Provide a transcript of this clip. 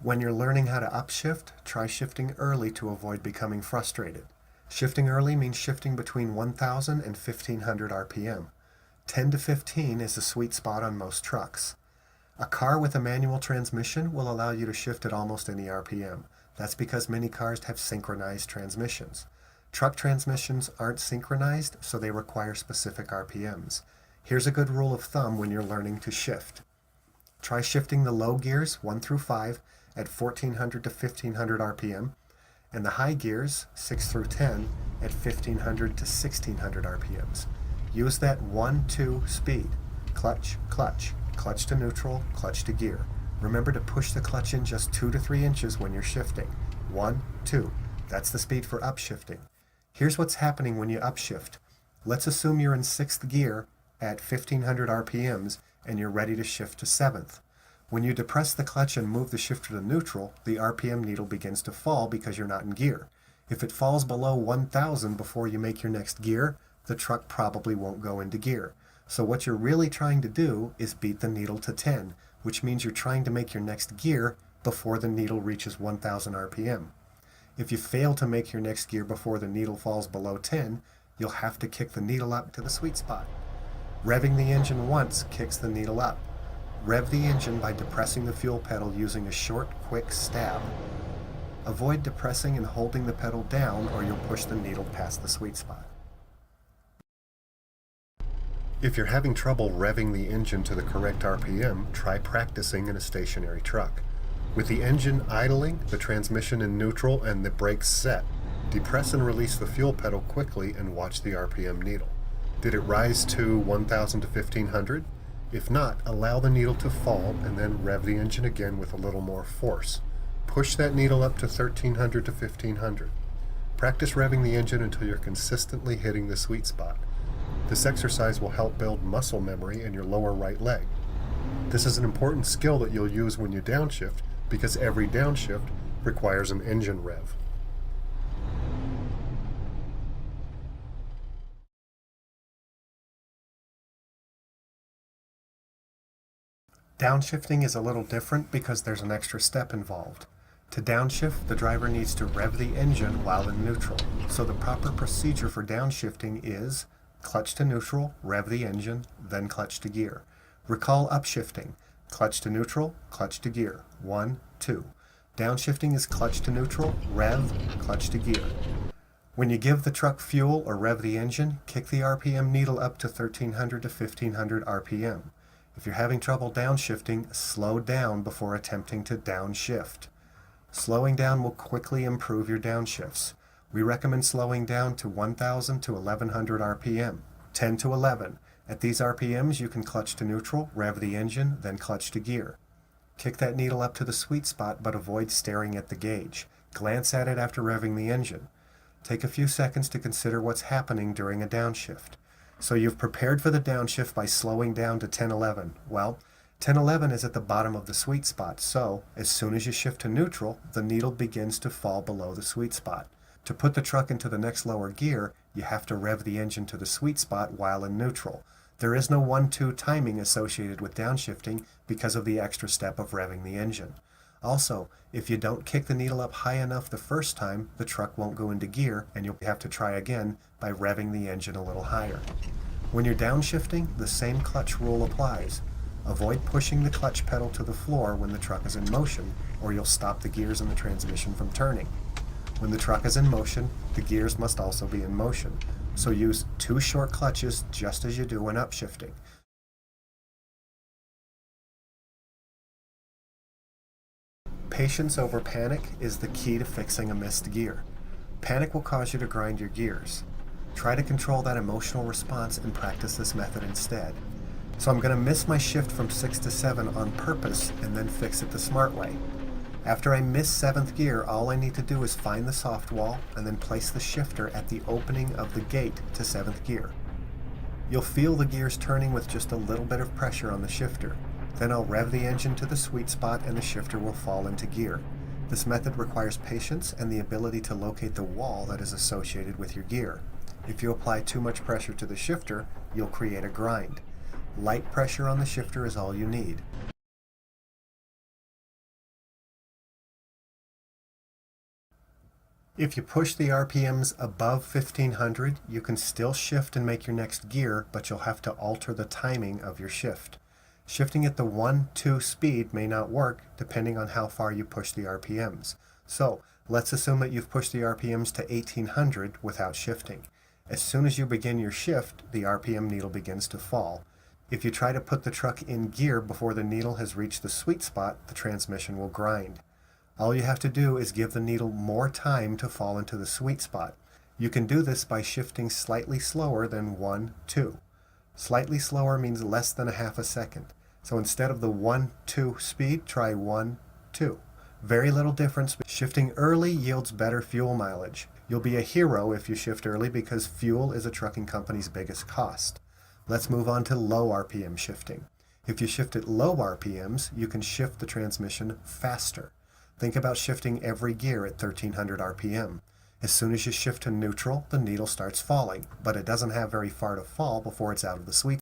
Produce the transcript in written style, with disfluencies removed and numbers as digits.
When you're learning how to upshift, try shifting early to avoid becoming frustrated. Shifting early means shifting between 1000 and 1500 RPM. 10 to 15 is the sweet spot on most trucks. A car with a manual transmission will allow you to shift at almost any RPM. That's because many cars have synchronized transmissions. Truck transmissions aren't synchronized, so they require specific RPMs. Here's a good rule of thumb when you're learning to shift. Try shifting the low gears, 1 through 5, at 1400 to 1500 RPM, and the high gears, 6 through 10, at 1500 to 1600 RPMs. Use that 1-2 speed. Clutch, clutch, clutch to neutral, clutch to gear. Remember to push the clutch in just 2 to 3 inches when you're shifting. 1, 2. That's the speed for upshifting. Here's what's happening when you upshift. Let's assume you're in 6th gear at 1500 RPMs and you're ready to shift to 7th. When you depress the clutch and move the shifter to neutral, the RPM needle begins to fall because you're not in gear. If it falls below 1000 before you make your next gear, the truck probably won't go into gear. So what you're really trying to do is beat the needle to 10, which means you're trying to make your next gear before the needle reaches 1000 RPM. If you fail to make your next gear before the needle falls below 10, you'll have to kick the needle up to the sweet spot. Revving the engine once kicks the needle up. Rev the engine by depressing the fuel pedal using a short, quick stab. Avoid depressing and holding the pedal down or you'll push the needle past the sweet spot. If you're having trouble revving the engine to the correct RPM, try practicing in a stationary truck. With the engine idling, the transmission in neutral, and the brakes set, depress and release the fuel pedal quickly and watch the RPM needle. Did it rise to 1000 to 1500? If not, allow the needle to fall and then rev the engine again with a little more force. Push that needle up to 1300 to 1500. Practice revving the engine until you're consistently hitting the sweet spot. This exercise will help build muscle memory in your lower right leg. This is an important skill that you'll use when you downshift because every downshift requires an engine rev. Downshifting is a little different because there's an extra step involved. To downshift, the driver needs to rev the engine while in neutral. So the proper procedure for downshifting is clutch to neutral, rev the engine, then clutch to gear. Recall upshifting. Clutch to neutral, clutch to gear. 1, 2. Downshifting is clutch to neutral, rev, clutch to gear. When you give the truck fuel or rev the engine, kick the RPM needle up to 1300 to 1500 RPM. If you're having trouble downshifting, slow down before attempting to downshift. Slowing down will quickly improve your downshifts. We recommend slowing down to 1000 to 1100 RPM, 10 to 11. At these RPMs, you can clutch to neutral, rev the engine, then clutch to gear. Kick that needle up to the sweet spot, but avoid staring at the gauge. Glance at it after revving the engine. Take a few seconds to consider what's happening during a downshift. So you've prepared for the downshift by slowing down to 10-11. Well, 10-11 is at the bottom of the sweet spot, so as soon as you shift to neutral, the needle begins to fall below the sweet spot. To put the truck into the next lower gear, you have to rev the engine to the sweet spot while in neutral. There is no 1-2 timing associated with downshifting because of the extra step of revving the engine. Also, if you don't kick the needle up high enough the first time, the truck won't go into gear and you'll have to try again by revving the engine a little higher. When you're downshifting, the same clutch rule applies. Avoid pushing the clutch pedal to the floor when the truck is in motion, or you'll stop the gears in the transmission from turning. When the truck is in motion, the gears must also be in motion. So use 2 short clutches just as you do when upshifting. Patience over panic is the key to fixing a missed gear. Panic will cause you to grind your gears. Try to control that emotional response and practice this method instead. So I'm going to miss my shift from 6 to 7 on purpose and then fix it the smart way. After I miss 7th gear, all I need to do is find the soft wall and then place the shifter at the opening of the gate to 7th gear. You'll feel the gears turning with just a little bit of pressure on the shifter. Then I'll rev the engine to the sweet spot and the shifter will fall into gear. This method requires patience and the ability to locate the wall that is associated with your gear. If you apply too much pressure to the shifter, you'll create a grind. Light pressure on the shifter is all you need. If you push the RPMs above 1500, you can still shift and make your next gear, but you'll have to alter the timing of your shift. Shifting at the 1-2 speed may not work depending on how far you push the RPMs. So let's assume that you've pushed the RPMs to 1800 without shifting. As soon as you begin your shift, the RPM needle begins to fall. If you try to put the truck in gear before the needle has reached the sweet spot, the transmission will grind. All you have to do is give the needle more time to fall into the sweet spot. You can do this by shifting slightly slower than 1-2. Slightly slower means less than a half a second. So instead of the 1-2 speed, try 1-2. Very little difference. Shifting early yields better fuel mileage. You'll be a hero if you shift early because fuel is a trucking company's biggest cost. Let's move on to low RPM shifting. If you shift at low RPMs, you can shift the transmission faster. Think about shifting every gear at 1300 RPM. As soon as you shift to neutral, the needle starts falling, but it doesn't have very far to fall before it's out of the sweet